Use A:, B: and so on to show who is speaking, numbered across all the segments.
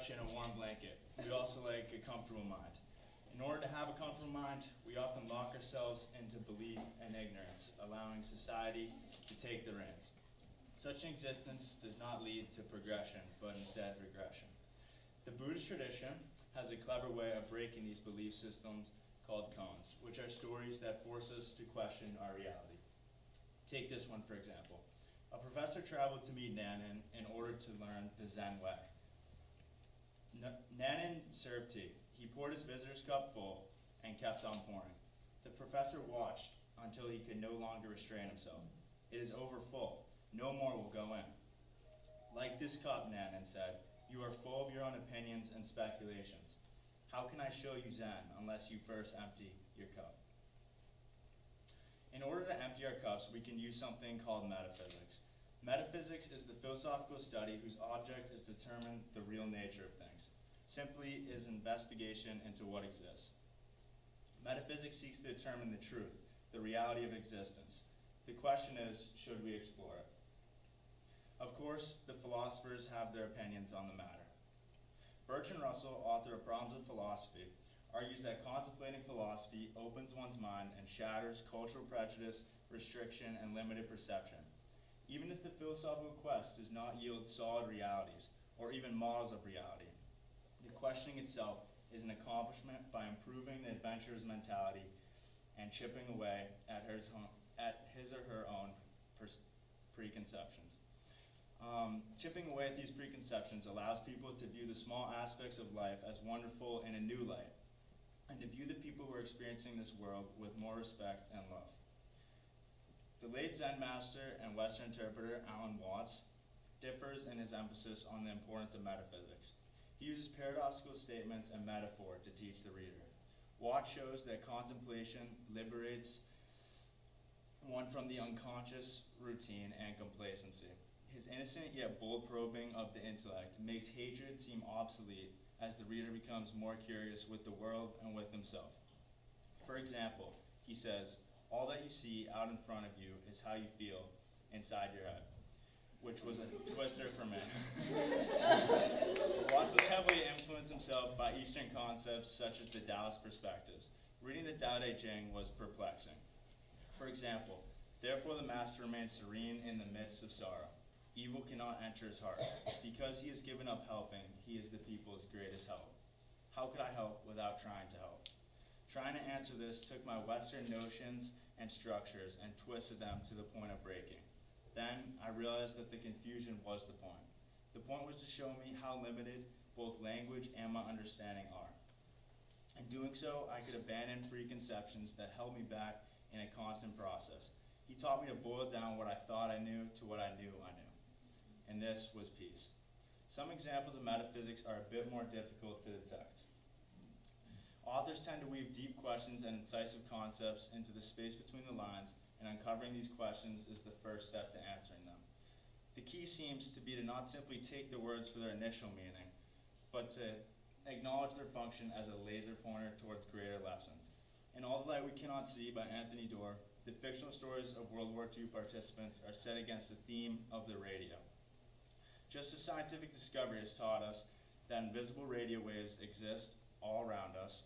A: couch and a warm blanket. We also like a comfortable mind. In order to have a comfortable mind, we often lock ourselves into belief and ignorance, allowing society to take the reins. Such an existence does not lead to progression, but instead regression. The Buddhist tradition has a clever way of breaking these belief systems called koans, which are stories that force us to question our reality. Take this one, for example. A professor traveled to meet Nanan in order to learn the Zen way. Nanan served tea. He poured his visitor's cup full and kept on pouring. The professor watched until he could no longer restrain himself. It is over full. No more will go in. Like this cup, Nanan said, you are full of your own opinions and speculations. How can I show you Zen unless you first empty your cup? In order to empty our cups, we can use something called metaphysics. Metaphysics is the philosophical study whose object is to determine the real nature of things. Simply is investigation into what exists. Metaphysics seeks to determine the truth, the reality of existence. The question is, should we explore it? Of course, the philosophers have their opinions on the matter. Bertrand Russell, author of Problems of Philosophy, argues that contemplating philosophy opens one's mind and shatters cultural prejudice, restriction, and limited perception. Even if the philosophical quest does not yield solid realities, or even models of reality, the questioning itself is an accomplishment by improving the adventurer's mentality and chipping away at his or her own preconceptions. Chipping away at these preconceptions allows people to view the small aspects of life as wonderful in a new light, and to view the people who are experiencing this world with more respect and love. The late Zen master and Western interpreter Alan Watts differs in his emphasis on the importance of metaphysics. He uses paradoxical statements and metaphor to teach the reader. Watts shows that contemplation liberates one from the unconscious routine and complacency. His innocent yet bold probing of the intellect makes hatred seem obsolete as the reader becomes more curious with the world and with himself. For example, he says, all that you see out in front of you is how you feel inside your head, which was a twister for me. Watts was heavily influenced himself by Eastern concepts such as the Taoist perspectives. Reading the Tao Te Ching was perplexing. For example, therefore the master remains serene in the midst of sorrow. Evil cannot enter his heart. Because he has given up helping, he is the people's greatest help. How could I help without trying to help? Trying to answer this took my Western notions and structures and twisted them to the point of breaking. Then I realized that the confusion was the point. The point was to show me how limited both language and my understanding are. In doing so, I could abandon preconceptions that held me back in a constant process. He taught me to boil down what I thought I knew to what I knew I knew. And this was peace. Some examples of metaphysics are a bit more difficult to detect. Authors tend to weave deep questions and incisive concepts into the space between the lines, and uncovering these questions is the first step to answering them. The key seems to be to not simply take the words for their initial meaning, but to acknowledge their function as a laser pointer towards greater lessons. In All the Light We Cannot See by Anthony Doerr, the fictional stories of World War II participants are set against the theme of the radio. Just as scientific discovery has taught us that invisible radio waves exist all around us,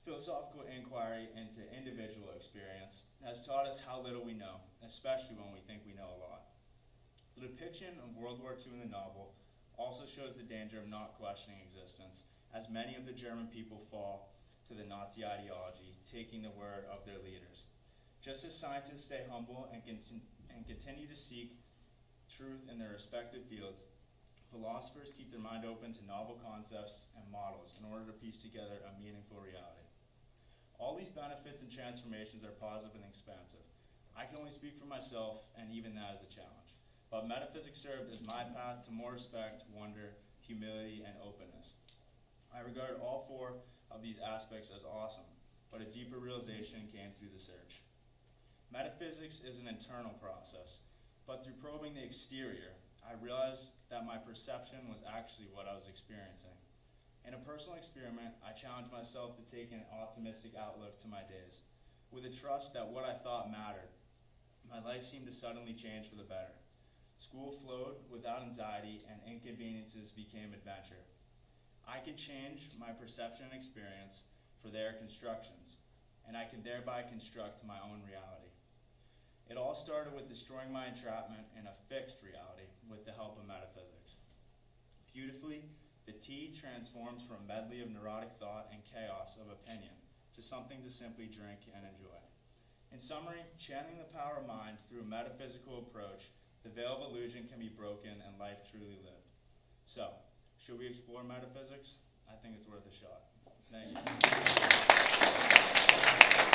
A: philosophical inquiry into individual experience has taught us how little we know, especially when we think we know a lot. The depiction of World War II in the novel also shows the danger of not questioning existence, as many of the German people fall to the Nazi ideology, taking the word of their leaders. Just as scientists stay humble and continue to seek truth in their respective fields, philosophers keep their mind open to novel concepts and models in order to piece together a meaningful reality. All these benefits and transformations are positive and expansive. I can only speak for myself, and even that is a challenge. But metaphysics served as my path to more respect, wonder, humility, and openness. I regard all four of these aspects as awesome, but a deeper realization came through the search. Metaphysics is an internal process, but through probing the exterior, I realized that my perception was actually what I was experiencing. In a personal experiment, I challenged myself to take an optimistic outlook to my days. With a trust that what I thought mattered, my life seemed to suddenly change for the better. School flowed without anxiety, and inconveniences became adventure. I can change my perception and experience for their constructions, and I can thereby construct my own reality. It all started with destroying my entrapment in a fixed reality with the help of metaphysics. Beautifully, the tea transforms from a medley of neurotic thought and chaos of opinion to something to simply drink and enjoy. In summary, channeling the power of mind through a metaphysical approach, the veil of illusion can be broken and life truly lived. So, should we explore metaphysics? I think it's worth a shot. Thank you.